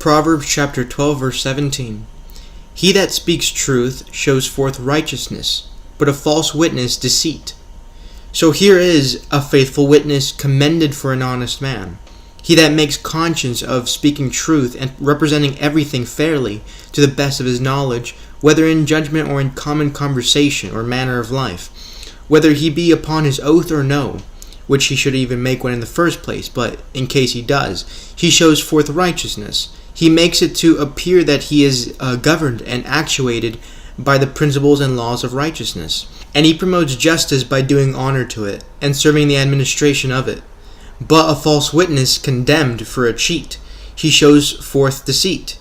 Proverbs chapter 12, verse 17. He that speaks truth shows forth righteousness, but a false witness deceit. So here is a faithful witness commended for an honest man. He that makes conscience of speaking truth and representing everything fairly to the best of his knowledge, whether in judgment or in common conversation or manner of life, whether he be upon his oath or no, which he should even make one in the first place, but in case he does, he shows forth righteousness. He makes it to appear that he is governed and actuated by the principles and laws of righteousness, and he promotes justice by doing honor to it and serving the administration of it. But a false witness condemned for a cheat, he shows forth deceit.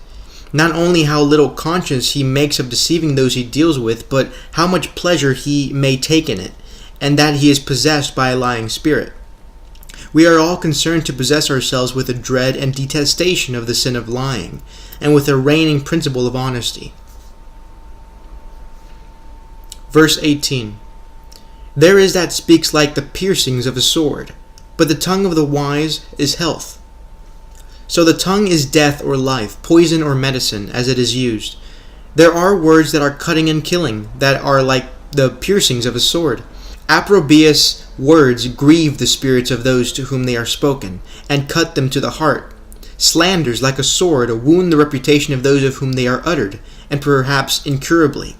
Not only how little conscience he makes of deceiving those he deals with, but how much pleasure he may take in it, and that he is possessed by a lying spirit. We are all concerned to possess ourselves with a dread and detestation of the sin of lying, and with a reigning principle of honesty. Verse 18. There is that speaks like the piercings of a sword, but the tongue of the wise is health. So the tongue is death or life, poison or medicine, as it is used. There are words that are cutting and killing, that are like the piercings of a sword. Opprobrious words grieve the spirits of those to whom they are spoken, and cut them to the heart. Slanders, like a sword, wound the reputation of those of whom they are uttered, and perhaps incurably.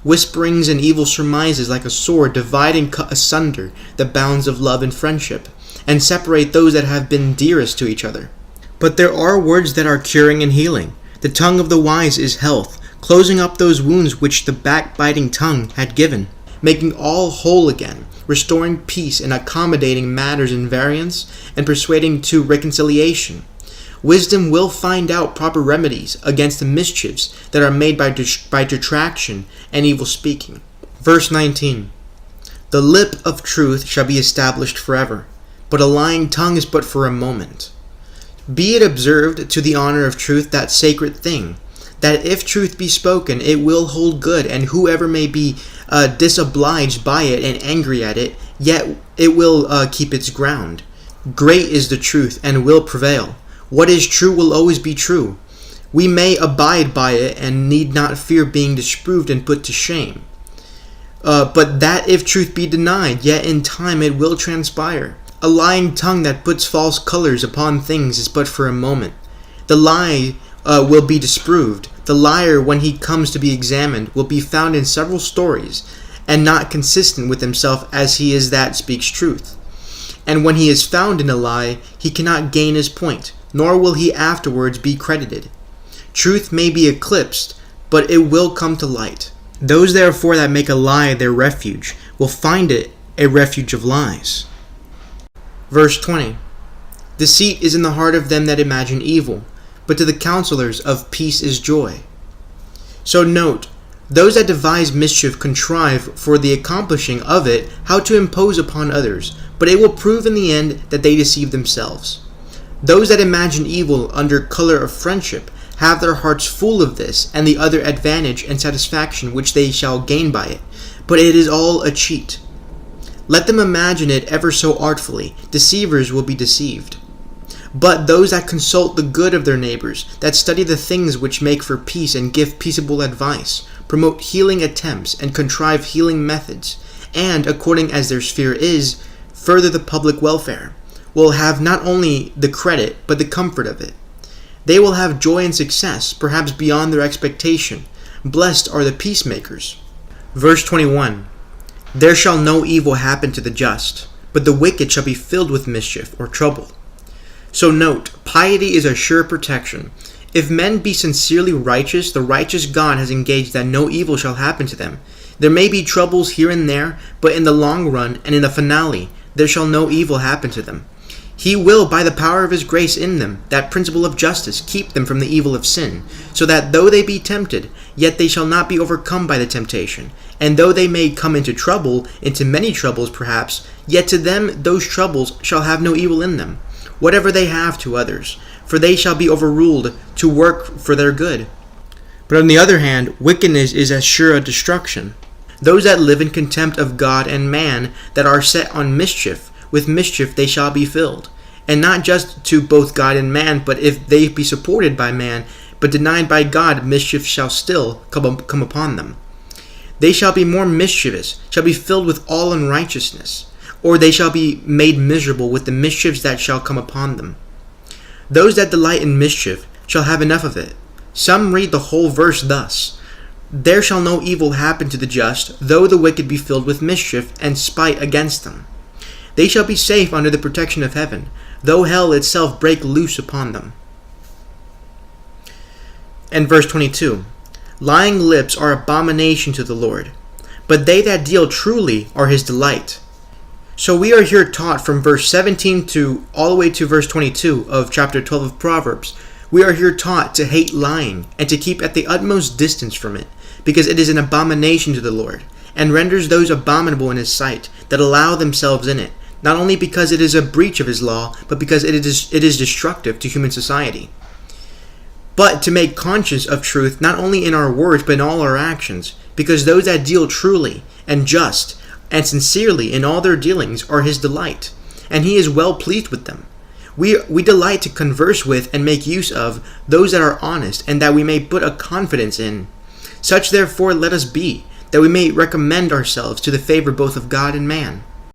Whisperings and evil surmises, like a sword, divide and cut asunder the bounds of love and friendship, and separate those that have been dearest to each other. But there are words that are curing and healing. The tongue of the wise is health, closing up those wounds which the backbiting tongue had given, making all whole again, restoring peace and accommodating matters in variance, and persuading to reconciliation. Wisdom will find out proper remedies against the mischiefs that are made by detraction and evil speaking. Verse 19. The lip of truth shall be established forever, but a lying tongue is but for a moment. Be it observed to the honor of truth, that sacred thing, that if truth be spoken, it will hold good, and whoever may be disobliged by it and angry at it, yet it will keep its ground. Great is the truth, and will prevail. What is true will always be true. We may abide by it, and need not fear being disproved and put to shame. But that if truth be denied, yet in time it will transpire. A lying tongue that puts false colors upon things is but for a moment. The lie will be disproved. The liar, when he comes to be examined, will be found in several stories, and not consistent with himself as he is that speaks truth. And when he is found in a lie, he cannot gain his point, nor will he afterwards be credited. Truth may be eclipsed, but it will come to light. Those therefore that make a lie their refuge will find it a refuge of lies. Verse 20. Deceit is in the heart of them that imagine evil, but to the counselors of peace is joy. So note, those that devise mischief contrive for the accomplishing of it how to impose upon others, but it will prove in the end that they deceive themselves. Those that imagine evil under color of friendship have their hearts full of this and the other advantage and satisfaction which they shall gain by it, but it is all a cheat. Let them imagine it ever so artfully, deceivers will be deceived. But those that consult the good of their neighbors, that study the things which make for peace and give peaceable advice, promote healing attempts and contrive healing methods, and, according as their sphere is, further the public welfare, will have not only the credit, but the comfort of it. They will have joy and success, perhaps beyond their expectation. Blessed are the peacemakers. Verse 21. There shall no evil happen to the just, but the wicked shall be filled with mischief or trouble. So note, piety is a sure protection. If men be sincerely righteous, the righteous God has engaged that no evil shall happen to them. There may be troubles here and there, but in the long run and in the finale, there shall no evil happen to them. He will, by the power of his grace in them, that principle of justice, keep them from the evil of sin, so that though they be tempted, yet they shall not be overcome by the temptation. And though they may come into trouble, into many troubles perhaps, yet to them those troubles shall have no evil in them, whatever they have to others, for they shall be overruled to work for their good. But on the other hand, wickedness is as sure a destruction. Those that live in contempt of God and man, that are set on mischief, with mischief they shall be filled. and not just to both God and man, but if they be supported by man, but denied by God, mischief shall still come upon them. They shall be more mischievous, shall be filled with all unrighteousness, or they shall be made miserable with the mischiefs that shall come upon them. Those that delight in mischief shall have enough of it. Some read the whole verse thus: there shall no evil happen to the just, though the wicked be filled with mischief and spite against them. They shall be safe under the protection of heaven, though hell itself break loose upon them. And verse 22, lying lips are abomination to the Lord, but they that deal truly are his delight. So we are here taught from verse 17 to all the way to verse 22 of chapter 12 of Proverbs. We are here taught to hate lying and to keep at the utmost distance from it, because it is an abomination to the Lord, and renders those abominable in his sight that allow themselves in it, not only because it is a breach of his law, but because it is destructive to human society. But to make conscious of truth not only in our words but in all our actions, because those that deal truly and just and sincerely in all their dealings are his delight, and he is well pleased with them. We delight to converse with and make use of those that are honest, and that we may put a confidence in. Such therefore let us be, that we may recommend ourselves to the favor both of God and man.